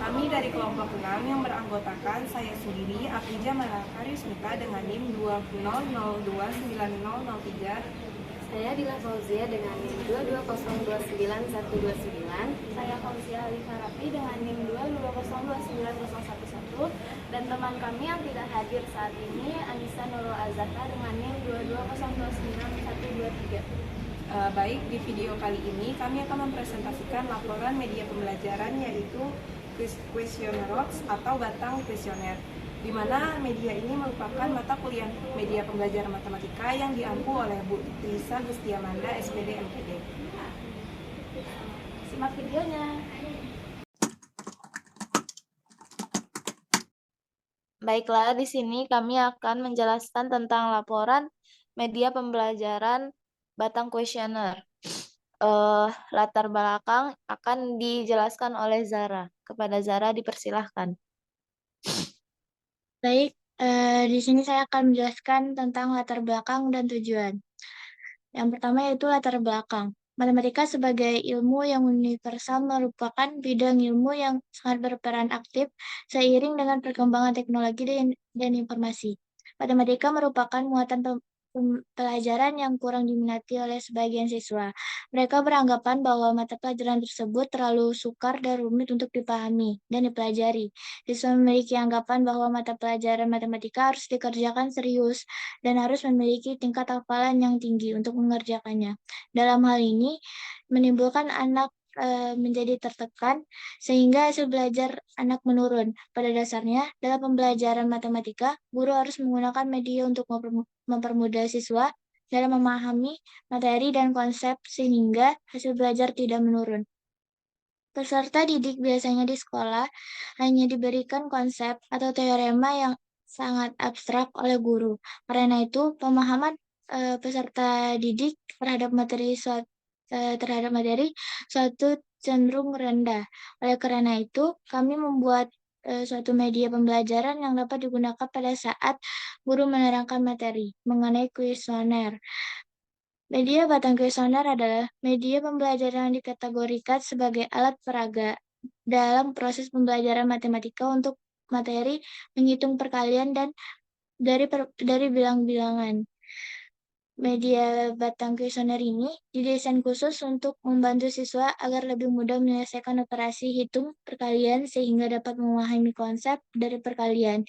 Kami dari kelompok 6 yang beranggotakan saya sendiri, Aprija Malaka Rismita dengan NIM 20029003. Saya Dila Fauzia dengan NIM 220291129. Saya Fauzia Ali Farafi dengan NIM 220290111. Dan teman kami yang tidak hadir saat ini, Anissa Nurul Azhara dengan NIM 220292123. Baik, di video kali ini kami akan mempresentasikan laporan media pembelajaran yaitu Questionnaires atau batang kuesioner, di mana media ini merupakan mata kuliah media pembelajaran matematika yang diampu oleh Bu Lisa Gustiamanda, SPD MPD. Simak videonya. Baiklah, di sini kami akan menjelaskan tentang laporan media pembelajaran batang kuesioner. Latar belakang akan dijelaskan oleh Zara. Kepada Zara dipersilahkan. Baik, di sini saya akan menjelaskan tentang latar belakang dan tujuan. Yang pertama yaitu latar belakang. Matematika sebagai ilmu yang universal merupakan bidang ilmu yang sangat berperan aktif seiring dengan perkembangan teknologi dan informasi. Matematika merupakan muatan pelajaran yang kurang diminati oleh sebagian siswa. Mereka beranggapan bahwa mata pelajaran tersebut terlalu sukar dan rumit untuk dipahami dan dipelajari. Siswa memiliki anggapan bahwa mata pelajaran matematika harus dikerjakan serius dan harus memiliki tingkat hafalan yang tinggi untuk mengerjakannya. Dalam hal ini, menimbulkan anak menjadi tertekan sehingga hasil belajar anak menurun. Pada dasarnya, dalam pembelajaran matematika, guru harus menggunakan media untuk mempermudah siswa dalam memahami materi dan konsep sehingga hasil belajar tidak menurun. Peserta didik biasanya di sekolah hanya diberikan konsep atau teorema yang sangat abstrak oleh guru. Karena itu, pemahaman peserta didik terhadap materi suatu cenderung rendah. Oleh karena itu, kami membuat suatu media pembelajaran yang dapat digunakan pada saat guru menerangkan materi mengenai kuesioner. Media batang kuesioner adalah media pembelajaran yang dikategorikan sebagai alat peraga dalam proses pembelajaran matematika untuk materi menghitung perkalian dan dari bilang-bilangan. Media batang kuesioner ini didesain khusus untuk membantu siswa agar lebih mudah menyelesaikan operasi hitung perkalian sehingga dapat memahami konsep dari perkalian.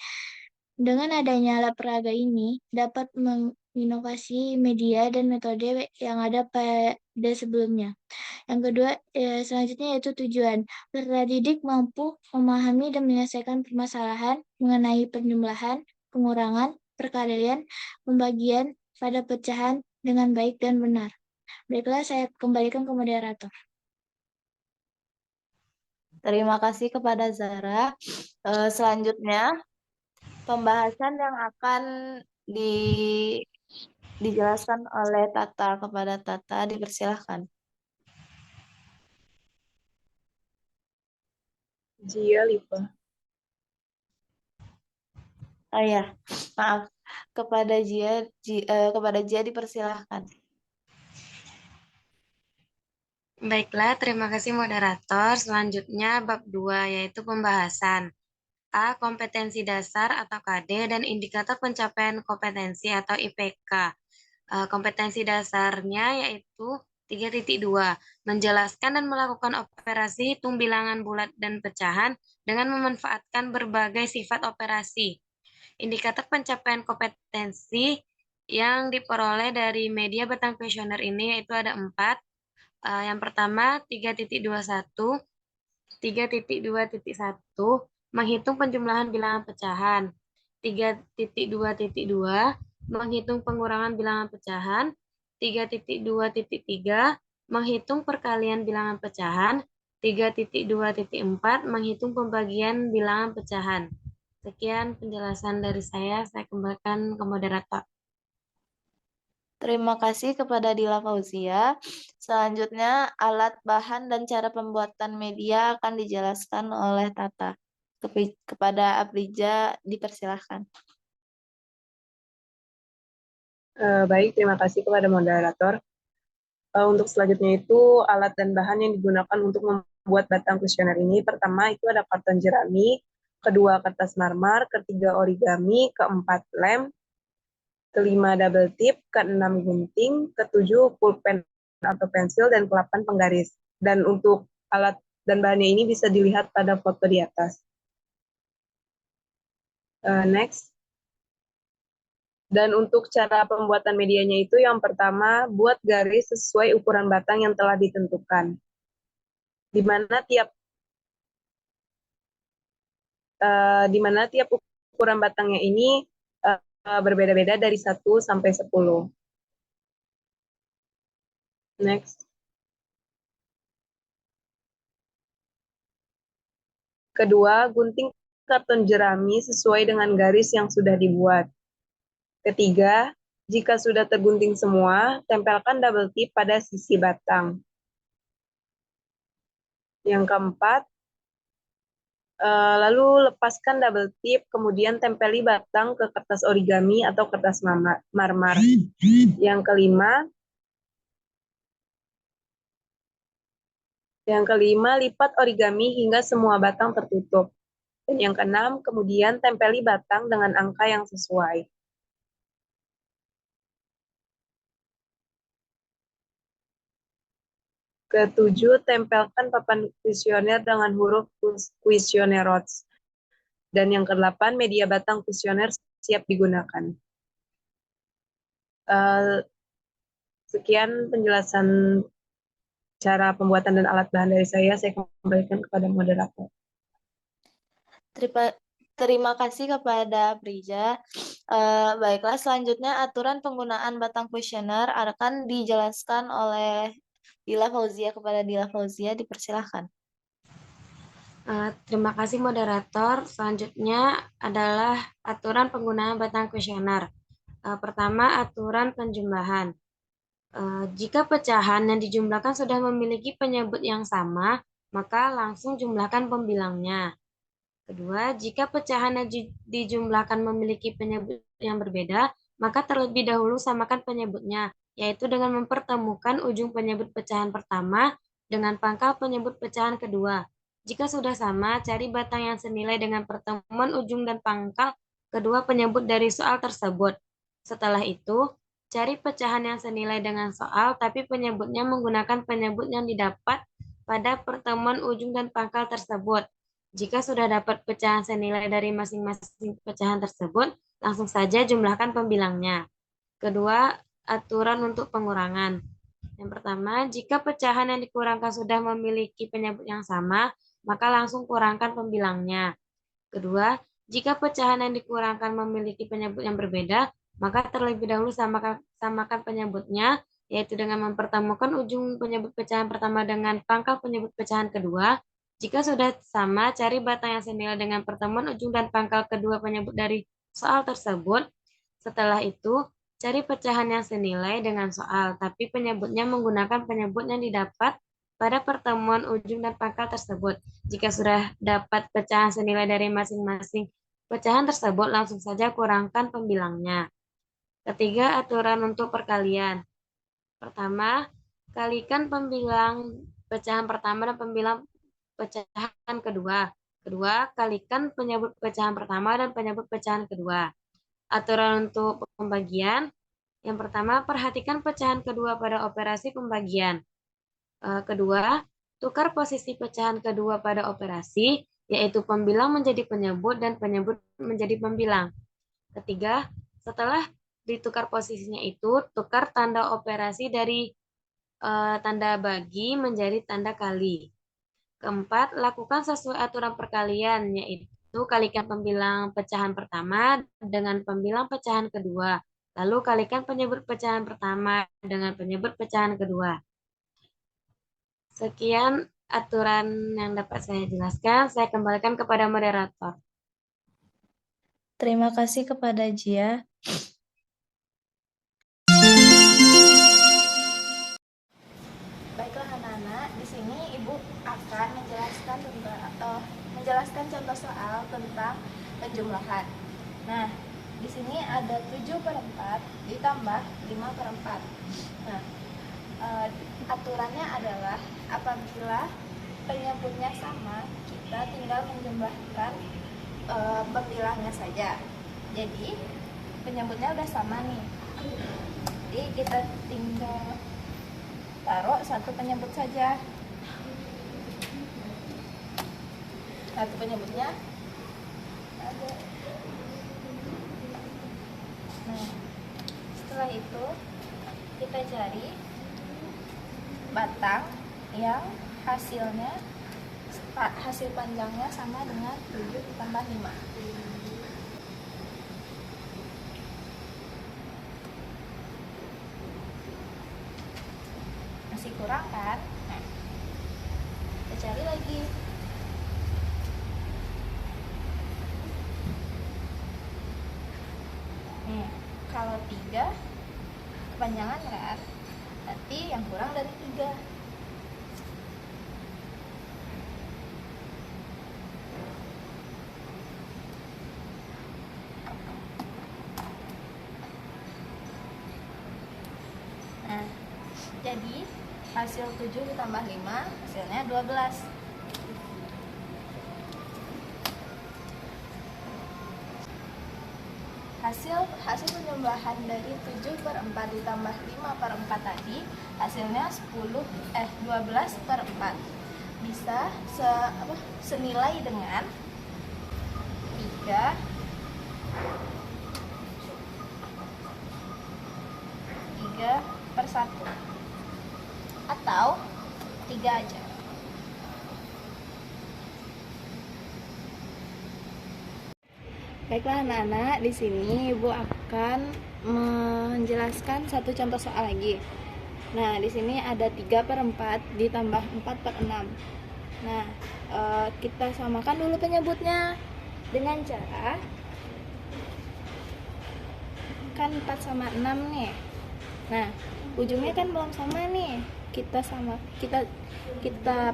Dengan adanya alat peraga ini dapat menginovasi media dan metode yang ada pada sebelumnya. Yang kedua, selanjutnya yaitu tujuan. Peserta didik mampu memahami dan menyelesaikan permasalahan mengenai penjumlahan, pengurangan, perkalian, pembagian pada pecahan dengan baik dan benar. Baiklah, saya kembalikan ke moderator. Terima kasih kepada Zara. Selanjutnya, pembahasan yang akan dijelaskan oleh Tata. Kepada Tata dipersilahkan. Jia Lipa. Oh ya, maaf. Kepada Jia dipersilahkan. Baiklah, terima kasih moderator. Selanjutnya bab 2 yaitu pembahasan A. Kompetensi dasar atau KD dan indikator pencapaian kompetensi atau IPK. Kompetensi dasarnya yaitu 3.2 menjelaskan dan melakukan operasi hitung bilangan bulat dan pecahan dengan memanfaatkan berbagai sifat operasi. Indikator pencapaian kompetensi yang diperoleh dari media batang kuesioner ini yaitu ada 4. Yang pertama 3.21 3.2.1 menghitung penjumlahan bilangan pecahan. 3.2.2 menghitung pengurangan bilangan pecahan. 3.2.3 menghitung perkalian bilangan pecahan. 3.2.4 menghitung pembagian bilangan pecahan. Sekian penjelasan dari saya kembalikan ke moderator. Terima kasih kepada Dila Fauzia. Selanjutnya, alat, bahan, dan cara pembuatan media akan dijelaskan oleh Tata. Kepada Aprija, dipersilahkan. Baik, terima kasih kepada moderator. Untuk selanjutnya itu alat dan bahan yang digunakan untuk membuat batang kuesioner ini, pertama itu ada karton jerami, kedua kertas marmer, ketiga origami, keempat lem, kelima double tip, keenam gunting, ketujuh pulpen atau pensil, dan ke-8 penggaris. Dan untuk alat dan bahannya ini bisa dilihat pada foto di atas. Next. Dan untuk cara pembuatan medianya itu yang pertama, buat garis sesuai ukuran batang yang telah ditentukan. Di mana tiap ukuran batangnya ini berbeda-beda dari 1 sampai 10. Next. Kedua, gunting karton jerami sesuai dengan garis yang sudah dibuat. Ketiga, jika sudah tergunting semua, tempelkan double tip pada sisi batang. Yang keempat, lalu lepaskan double tip, kemudian tempeli batang ke kertas origami atau kertas marmer. Yang kelima, lipat origami hingga semua batang tertutup. Dan yang keenam, kemudian tempeli batang dengan angka yang sesuai. Ketujuh, tempelkan papan kuesioner dengan huruf kuesioner rods. Dan yang ke-8, media batang kuesioner siap digunakan. Sekian penjelasan cara pembuatan dan alat bahan dari saya kembalikan kepada moderator. Terima kasih kepada Prija. Baiklah, selanjutnya aturan penggunaan batang kuesioner akan dijelaskan oleh Dila Fauzia. Kepada Dila Fauzia, dipersilahkan. Terima kasih moderator. Selanjutnya adalah aturan penggunaan batang kuesioner. Pertama, aturan penjumlahan. Jika pecahan yang dijumlahkan sudah memiliki penyebut yang sama, maka langsung jumlahkan pembilangnya. Kedua, jika pecahan yang dijumlahkan memiliki penyebut yang berbeda, maka terlebih dahulu samakan penyebutnya, yaitu dengan mempertemukan ujung penyebut pecahan pertama dengan pangkal penyebut pecahan kedua. Jika sudah sama, cari batang yang senilai dengan pertemuan ujung dan pangkal kedua penyebut dari soal tersebut. Setelah itu, cari pecahan yang senilai dengan soal, tapi penyebutnya menggunakan penyebut yang didapat pada pertemuan ujung dan pangkal tersebut. Jika sudah dapat pecahan senilai dari masing-masing pecahan tersebut, langsung saja jumlahkan pembilangnya. Kedua, aturan untuk pengurangan. Yang pertama, jika pecahan yang dikurangkan sudah memiliki penyebut yang sama, maka langsung kurangkan pembilangnya. Kedua, jika pecahan yang dikurangkan memiliki penyebut yang berbeda, maka terlebih dahulu samakan penyebutnya, yaitu dengan mempertemukan ujung penyebut pecahan pertama dengan pangkal penyebut pecahan kedua. Jika sudah sama, cari batang yang senilai dengan pertemuan ujung dan pangkal kedua penyebut dari soal tersebut. Setelah itu, cari pecahan yang senilai dengan soal, tapi penyebutnya menggunakan penyebut yang didapat pada pertemuan ujung dan pangkal tersebut. Jika sudah dapat pecahan senilai dari masing-masing pecahan tersebut, langsung saja kurangkan pembilangnya. Ketiga, aturan untuk perkalian. Pertama, kalikan pembilang pecahan pertama dan pembilang pecahan kedua. Kedua, kalikan penyebut pecahan pertama dan penyebut pecahan kedua. Aturan untuk pembagian. Yang pertama, perhatikan pecahan kedua pada operasi pembagian. Kedua, tukar posisi pecahan kedua pada operasi, yaitu pembilang menjadi penyebut dan penyebut menjadi pembilang. Ketiga, setelah ditukar posisinya itu, tukar tanda operasi dari tanda bagi menjadi tanda kali. Keempat, lakukan sesuai aturan perkalian, yaitu kalikan pembilang pecahan pertama dengan pembilang pecahan kedua. Lalu kalikan penyebut pecahan pertama dengan penyebut pecahan kedua. Sekian aturan yang dapat saya jelaskan. Saya kembalikan kepada moderator. Terima kasih kepada Jia. Baiklah anak-anak, di sini Ibu akan menjelaskan contoh soal tentang penjumlahan. Nah, di sini ada 7/4 ditambah 5/4. Nah, aturannya adalah apabila penyebutnya sama, kita tinggal menjumlahkan pembilangnya saja. Jadi penyebutnya udah sama nih, jadi kita tinggal taruh satu penyebut saja. Satu penyebutnya ada. Nah, setelah itu kita cari batang yang hasil panjangnya sama dengan 7 ditambah 5. Masih kurang kan? Nah, kita cari lagi. Nih, kalau 3 kepanjangan kan? Berarti yang kurang dari 3. Nah, jadi hasil 7 ditambah 5 hasilnya 12. Hasil penjumlahan dari 7/4 ditambah 5/4 tadi hasilnya 12/4 bisa senilai dengan 3/1 atau 3 aja. Baiklah anak-anak, di sini Ibu akan menjelaskan satu contoh soal lagi. Nah, di sini ada 3/4 ditambah 4/6. Nah, kita samakan dulu penyebutnya dengan cara kan 4 sama 6 nih. Nah, ujungnya kan belum sama nih. Kita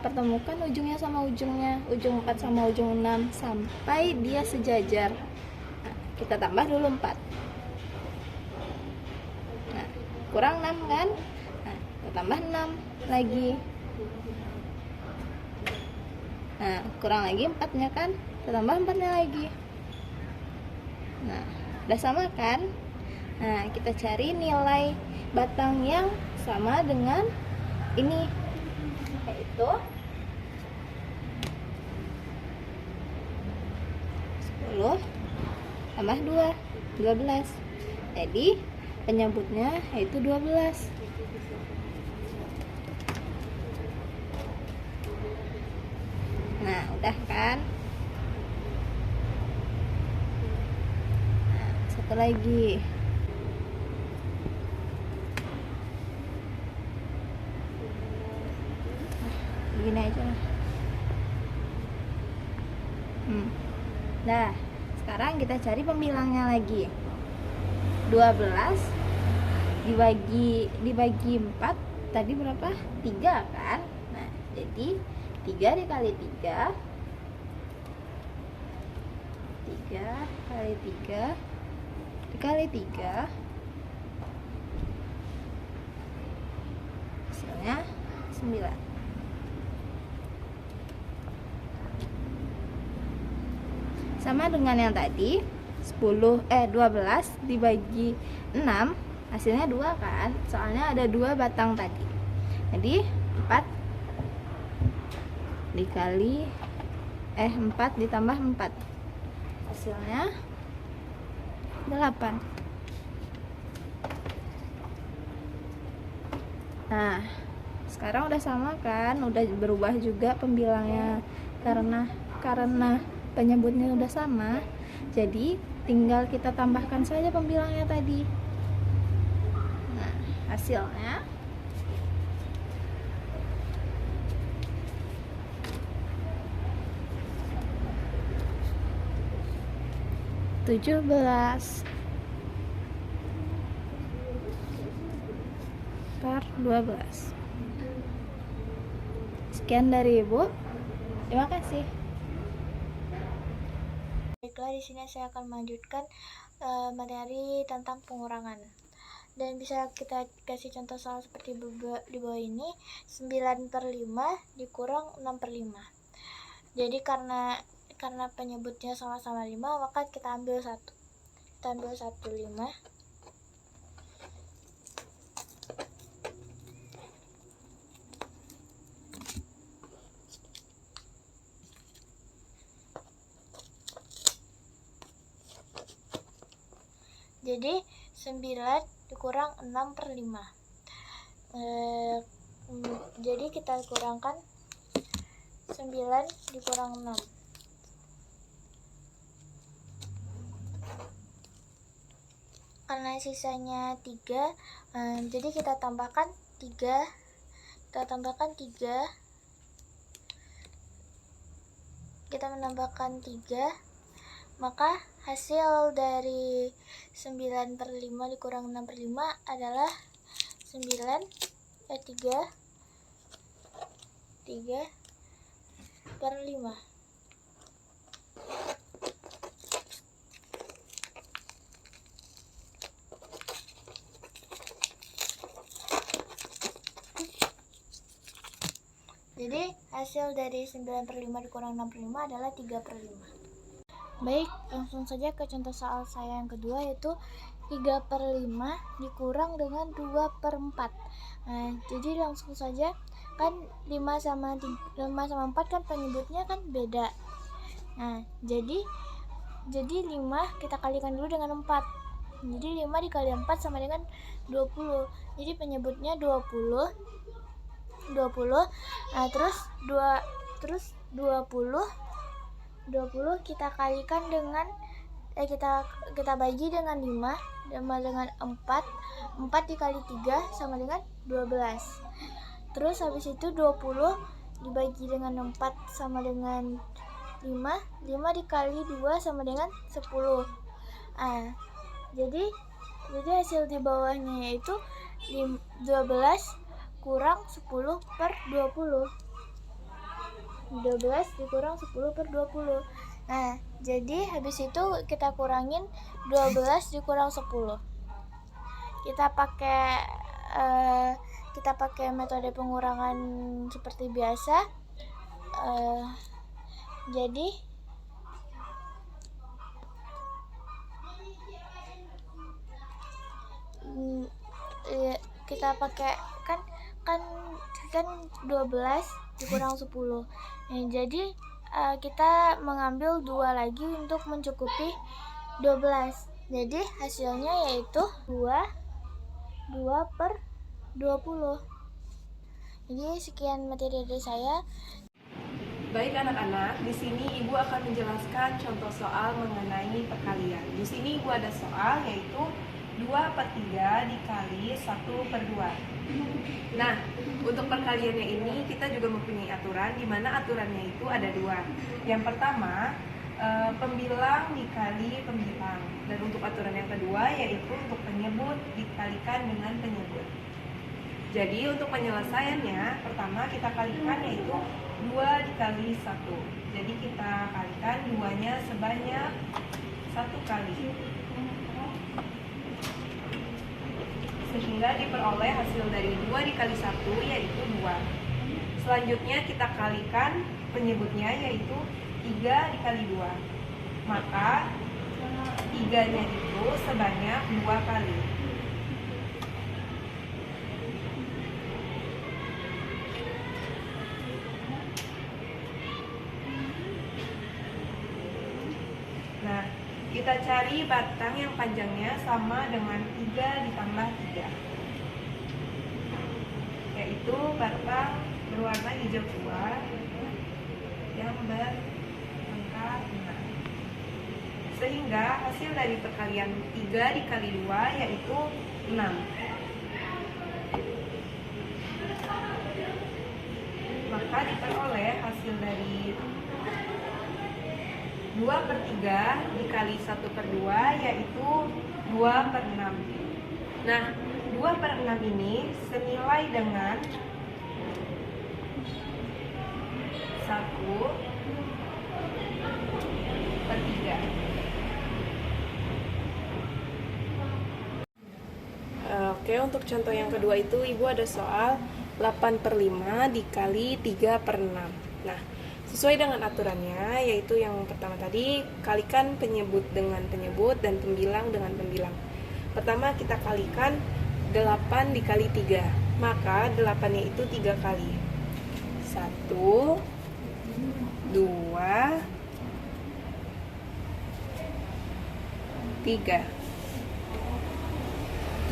pertemukan ujungnya sama ujungnya, ujung 4 sama ujung 6 sampai dia sejajar. Nah, kita tambah dulu 4. Nah, kurang 6 kan? Nah, kita tambah 6 lagi. Nah, kurang lagi 4-nya kan? Kita tambah 4-nya lagi. Nah, udah sama kan? Nah, kita cari nilai batang yang sama dengan ini, yaitu 10 tambah 2, 12. Jadi penyebutnya yaitu 12. Nah, udah kan? Nah, satu lagi. Begini aja lah. Nah, sekarang kita cari pembilangnya lagi. 12 dibagi 4 tadi berapa? 3 kan? Nah, jadi 3 dikali 3 kali 3 dikali 3 hasilnya 9. Sama dengan yang tadi, 12 dibagi 6 hasilnya 2 kan? Soalnya ada 2 batang tadi. Jadi 4 ditambah 4 hasilnya 8. Nah, sekarang udah sama kan? Udah berubah juga pembilangnya karena penyebutnya udah sama. Jadi tinggal kita tambahkan saja pembilangnya tadi. Nah, hasilnya 17/12. Sekian dari Ibu. Terima kasih. Baiklah, di sini saya akan melanjutkan materi tentang pengurangan. Dan bisa kita kasih contoh soal seperti di bawah ini, 9/5 dikurang 6/5. Jadi karena penyebutnya sama-sama 5, maka kita ambil 1. Kita ambil 1/5. Jadi 9 dikurang 6/5. Jadi kita kurangkan 9 dikurang 6. Karena sisanya 3, jadi kita tambahkan 3. Kita menambahkan 3, maka hasil dari 9/5 dikurang 6/5 adalah 3/5. Jadi hasil dari 9/5 dikurang 6/5 adalah 3/5. Baik, langsung saja ke contoh soal saya yang kedua, yaitu 3/5 dikurang dengan 2/4. Nah, jadi langsung saja, kan 5 sama 4 kan penyebutnya kan beda. Nah, jadi 5 kita kalikan dulu dengan 4. Jadi 5 dikali 4 sama dengan 20. Jadi penyebutnya 20. Nah, terus 20 kita kalikan dengan kita bagi dengan 5 sama dengan 4. 4 dikali 3 sama dengan 12. Terus habis itu 20 dibagi dengan 4 sama dengan 5. 5 dikali 2 sama dengan 10. Jadi hasil di bawahnya yaitu 12 kurang 10/20. 12 dikurang 10/20. Nah, jadi habis itu kita kurangin 12 dikurang 10. Kita pakai metode pengurangan seperti biasa. Jadi kita pakai kan 12 dikurang 10. Jadi kita mengambil 2 lagi untuk mencukupi 12. Jadi hasilnya yaitu 2/20. Jadi sekian materi dari saya. Baik anak-anak, di sini Ibu akan menjelaskan contoh soal mengenai perkalian. Di sini Ibu ada soal yaitu 2/3 dikali 1/2. Nah, untuk perkaliannya ini kita juga mempunyai aturan, di mana aturannya itu ada 2. Yang pertama, pembilang dikali pembilang. Dan untuk aturan yang kedua yaitu untuk penyebut dikalikan dengan penyebut. Jadi untuk penyelesaiannya, pertama kita kalikan yaitu 2 dikali 1. Jadi kita kalikan 2-nya sebanyak 1 kali. Sehingga diperoleh hasil dari 2 dikali 1 yaitu 2. Selanjutnya kita kalikan penyebutnya yaitu 3 dikali 2. Maka 3-nya itu sebanyak 2 kali. Nah, kita cari batang yang panjangnya sama dengan 3 ditambah 3, yaitu batang berwarna hijau tua yang berangka 6. Sehingga hasil dari perkalian 3 dikali 2 yaitu 6. Maka diperoleh hasil dari 2/3 dikali 1/2 yaitu 2/6. Nah, 2/6 ini senilai dengan 1/3. Oke, untuk contoh yang kedua itu Ibu ada soal 8/5 dikali 3/6. Nah, sesuai dengan aturannya, yaitu yang pertama tadi, kalikan penyebut dengan penyebut dan pembilang dengan pembilang. Pertama kita kalikan 8 dikali 3, maka 8-nya itu 3 kali. 1, 2, 3.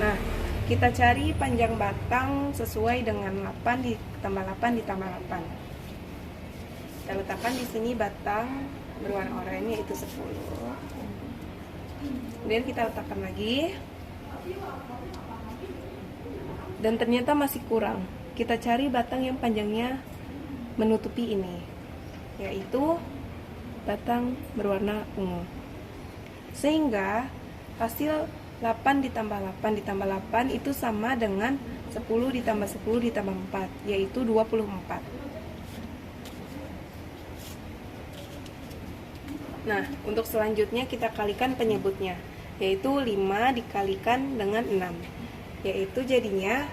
Nah, kita cari panjang batang sesuai dengan 8 ditambah 8 ditambah 8. Kita letakkan di sini batang berwarna oranye yaitu 10. Kemudian kita letakkan lagi. Dan ternyata masih kurang. Kita cari batang yang panjangnya menutupi ini, yaitu batang berwarna ungu. Sehingga hasil 8 ditambah 8 ditambah 8 itu sama dengan 10 ditambah 10 ditambah 4, yaitu 24. Nah, untuk selanjutnya kita kalikan penyebutnya, yaitu 5 dikalikan dengan 6, yaitu jadinya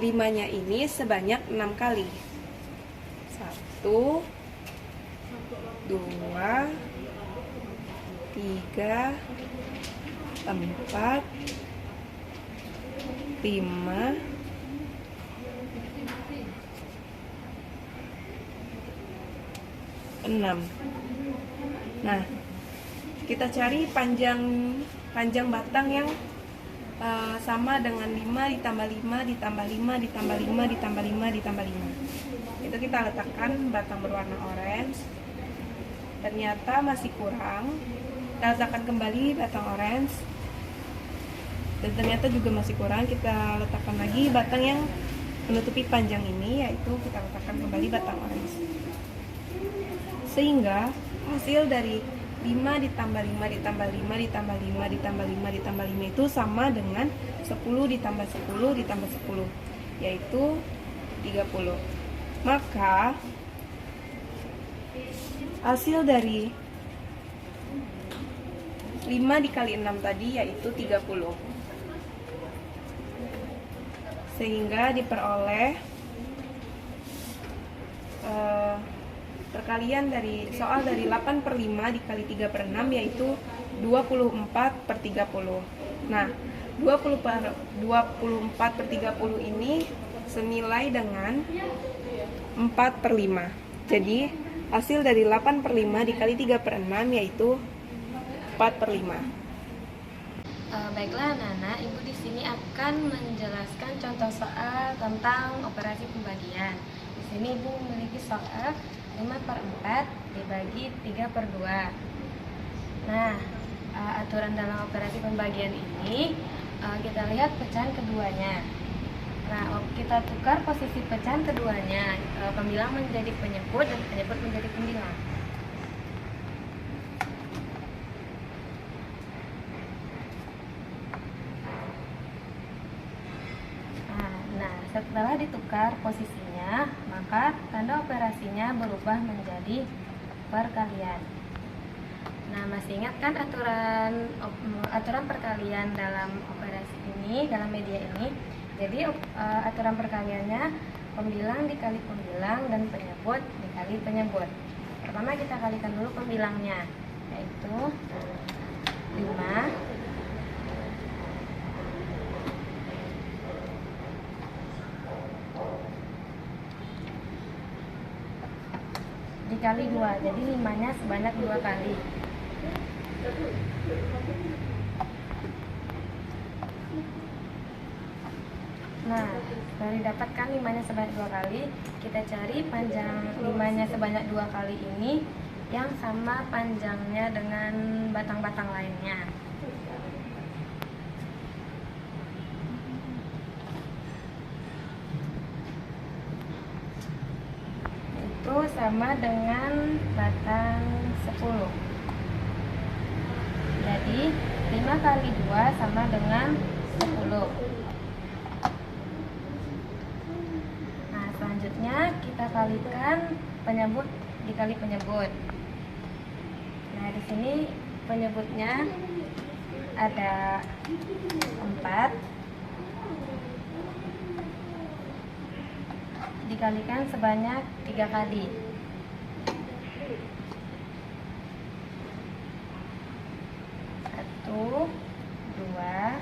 5-nya ini sebanyak 6 kali. 1, 2, 3, 4, 5, 6. Nah, kita cari panjang batang yang sama dengan 5 ditambah 5 ditambah 5 ditambah 5 ditambah 5 ditambah 5. Itu kita letakkan batang berwarna orange. Ternyata masih kurang. Kita letakkan kembali batang orange. Dan ternyata juga masih kurang. Kita letakkan lagi batang yang menutupi panjang ini, yaitu kita letakkan kembali batang orange. Sehingga hasil dari 5 ditambah 5 ditambah 5 ditambah 5 ditambah 5 ditambah 5 itu sama dengan 10 ditambah 10 ditambah 10, yaitu 30. Maka hasil dari 5 dikali 6 tadi yaitu 30. Sehingga diperoleh perkalian dari soal dari 8/5 dikali 3/6 yaitu 24/30. Nah, 24/30 ini senilai dengan 4/5. Jadi hasil dari 8/5 dikali 3/6 yaitu 4/5. Baiklah anak-anak, Ibu di sini akan menjelaskan contoh soal tentang operasi pembagian. Di sini Ibu memiliki soal 5/4 dibagi 3/2. Nah, aturan dalam operasi pembagian ini kita lihat pecahan keduanya. Nah, kita tukar posisi pecahan keduanya, pembilang menjadi penyebut dan penyebut menjadi pembilang. Nah, setelah ditukar posisinya, maka tanda operasinya berubah menjadi perkalian. Nah, masih ingat kan aturan perkalian dalam operasi ini, dalam media ini? Jadi aturan perkaliannya pembilang dikali pembilang dan penyebut dikali penyebut. Pertama kita kalikan dulu pembilangnya, yaitu 5 dikali 2, jadi 5-nya sebanyak 2 kali. Nah, dari dapatkan 5-nya sebanyak 2 kali, kita cari panjang 5-nya sebanyak 2 kali ini yang sama panjangnya dengan batang-batang lainnya. Itu sama dengan batang 10. Jadi 5 kali 2 sama dengan 10. Nah, selanjutnya kita kalikan penyebut dikali penyebut. Nah, di sini penyebutnya ada 4 dikalikan sebanyak 3 kali. Satu, dua,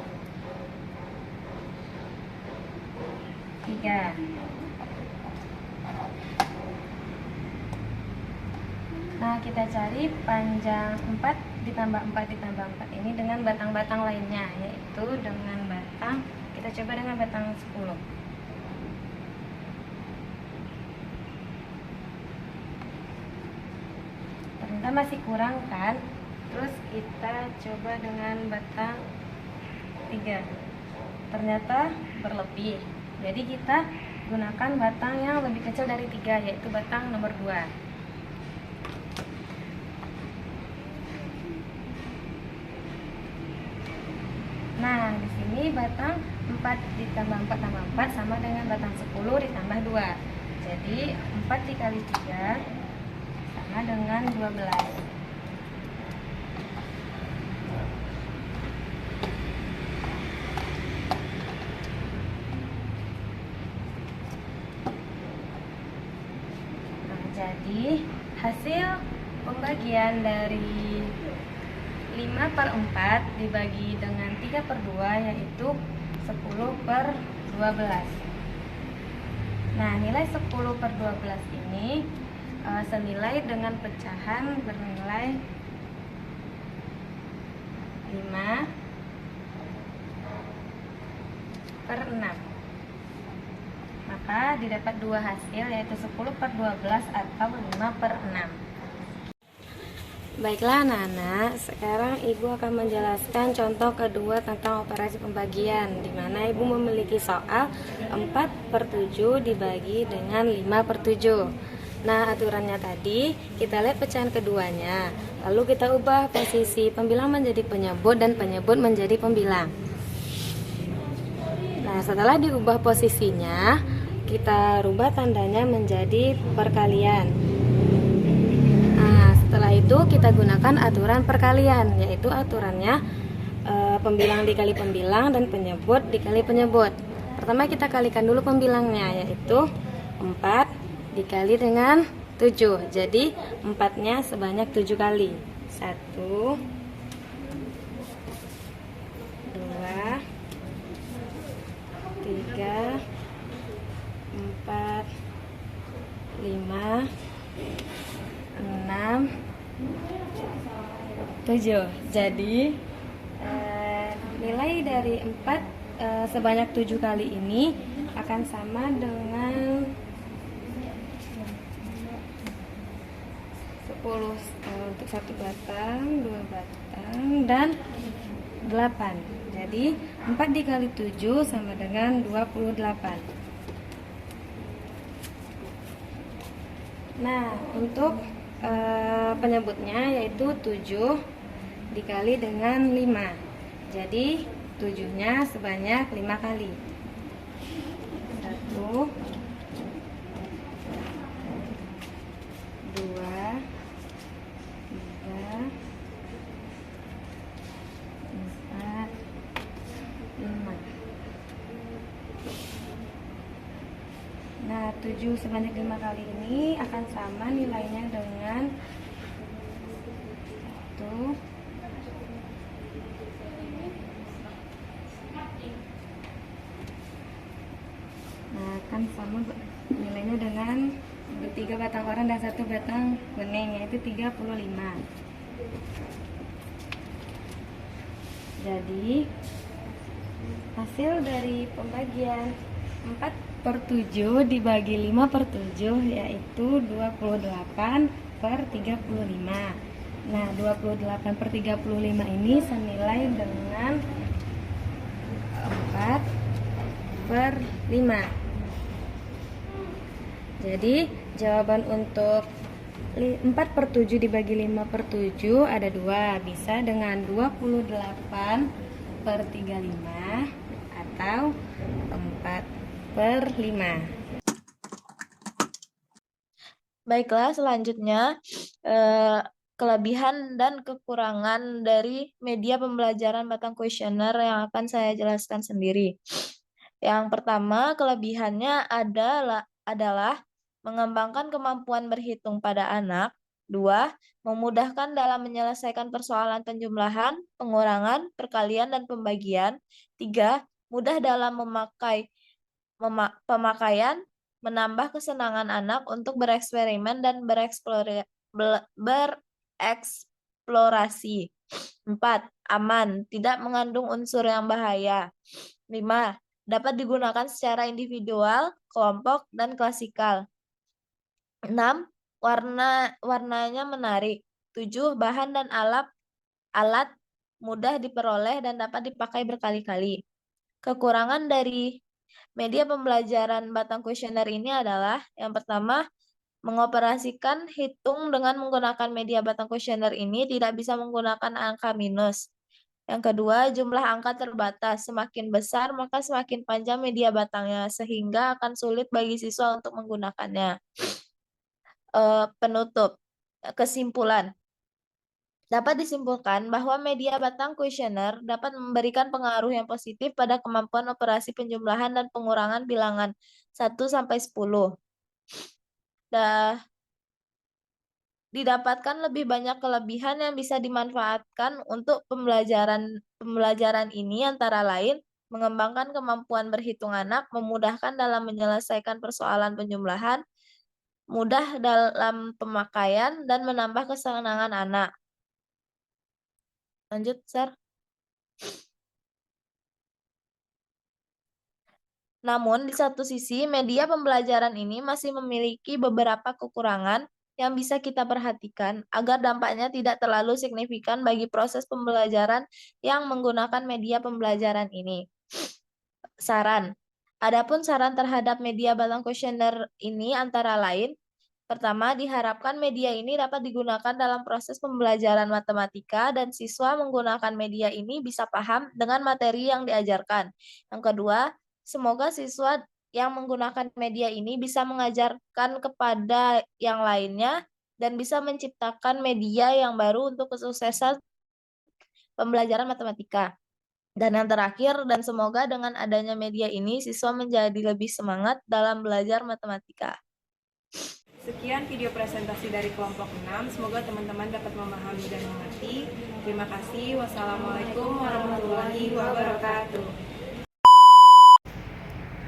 tiga. Nah, kita cari panjang 4 ditambah 4 ditambah 4 ini dengan batang-batang lainnya, yaitu dengan batang, kita coba dengan batang 10. Ternyata masih kurang kan? Terus kita coba dengan batang 3. Ternyata berlebih. Jadi kita gunakan batang yang lebih kecil dari 3, yaitu batang nomor 2. Nah, di sini batang 4 ditambah 4 tambah 4 sama dengan batang 10 ditambah 2. Jadi 4 dikali 3 sama dengan 12. Nah, jadi hasil pembagian dari 5/4 dibagi dengan 3/2 yaitu 10/12. Nah, nilai 10/12 ini senilai dengan pecahan bernilai 5/6. Maka didapat dua hasil, yaitu 10/12 atau 5/6. Baiklah anak-anak, sekarang Ibu akan menjelaskan contoh kedua tentang operasi pembagian, di mana Ibu memiliki soal 4/7 dibagi dengan 5/7. Nah, aturannya tadi, kita lihat pecahan keduanya, lalu kita ubah posisi pembilang menjadi penyebut dan penyebut menjadi pembilang. Nah, setelah diubah posisinya, kita rubah tandanya menjadi perkalian. Setelah itu kita gunakan aturan perkalian, yaitu aturannya pembilang dikali pembilang dan penyebut dikali penyebut. Pertama kita kalikan dulu pembilangnya, yaitu 4 dikali dengan 7. Jadi 4-nya sebanyak 7 kali. 1, 2, 3, 4, 5, 6, 7. Jadi nilai dari 4 sebanyak 7 kali ini akan sama dengan 10 untuk satu batang, 2 batang, dan 8. Jadi 4 dikali 7 sama dengan 28. Nah, untuk penyebutnya yaitu 7 dikali dengan 5. Jadi 7-nya sebanyak 5 kali. 1, 2, 3, 4, 5. Nah, 7 sebanyak 5 kali ini akan sama nilainya dengan 1, 3 batang oranye dan 1 batang bening, yaitu 35. Jadi hasil dari pembagian 4/7 dibagi 5/7 yaitu 28/35. Nah, 28/35 ini senilai dengan 4/5. Jadi jawaban untuk 4/7 dibagi 5/7 ada 2, bisa dengan 28/35 atau 4/5. Baiklah, selanjutnya kelebihan dan kekurangan dari media pembelajaran batang kuesioner yang akan saya jelaskan sendiri. Yang pertama, kelebihannya adalah mengembangkan kemampuan berhitung pada anak. 2. Memudahkan dalam menyelesaikan persoalan penjumlahan, pengurangan, perkalian, dan pembagian. 3. Mudah dalam pemakaian, menambah kesenangan anak untuk bereksperimen dan bereksplorasi. 4. Aman, tidak mengandung unsur yang bahaya. 5. Dapat digunakan secara individual, kelompok, dan klasikal. 6. Warnanya menarik. 7. Bahan dan alat mudah diperoleh dan dapat dipakai berkali-kali. Kekurangan dari media pembelajaran batang kuesioner ini adalah yang pertama, mengoperasikan hitung dengan menggunakan media batang kuesioner ini tidak bisa menggunakan angka minus. Yang kedua, jumlah angka terbatas. Semakin besar, maka semakin panjang media batangnya, sehingga akan sulit bagi siswa untuk menggunakannya. Penutup. Kesimpulan. Dapat disimpulkan bahwa media batang kuesioner dapat memberikan pengaruh yang positif pada kemampuan operasi penjumlahan dan pengurangan bilangan 1-10. Didapatkan lebih banyak kelebihan yang bisa dimanfaatkan untuk pembelajaran ini, antara lain mengembangkan kemampuan berhitung anak, memudahkan dalam menyelesaikan persoalan penjumlahan, mudah dalam pemakaian, dan menambah kesenangan anak. Lanjut, Sir. Namun, di satu sisi, media pembelajaran ini masih memiliki beberapa kekurangan yang bisa kita perhatikan agar dampaknya tidak terlalu signifikan bagi proses pembelajaran yang menggunakan media pembelajaran ini. Saran. Adapun saran terhadap media batang kuesioner ini antara lain, pertama, diharapkan media ini dapat digunakan dalam proses pembelajaran matematika dan siswa menggunakan media ini bisa paham dengan materi yang diajarkan. Yang kedua, semoga siswa yang menggunakan media ini bisa mengajarkan kepada yang lainnya dan bisa menciptakan media yang baru untuk kesuksesan pembelajaran matematika. Dan yang terakhir, dan semoga dengan adanya media ini siswa menjadi lebih semangat dalam belajar matematika. Sekian video presentasi dari kelompok 6. Semoga teman-teman dapat memahami dan mengerti. Terima kasih. Wassalamualaikum warahmatullahi wabarakatuh.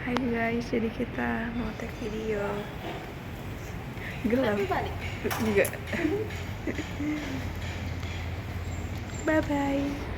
Hai guys, jadi kita mau take video. Gelap. Juga. Bye-bye.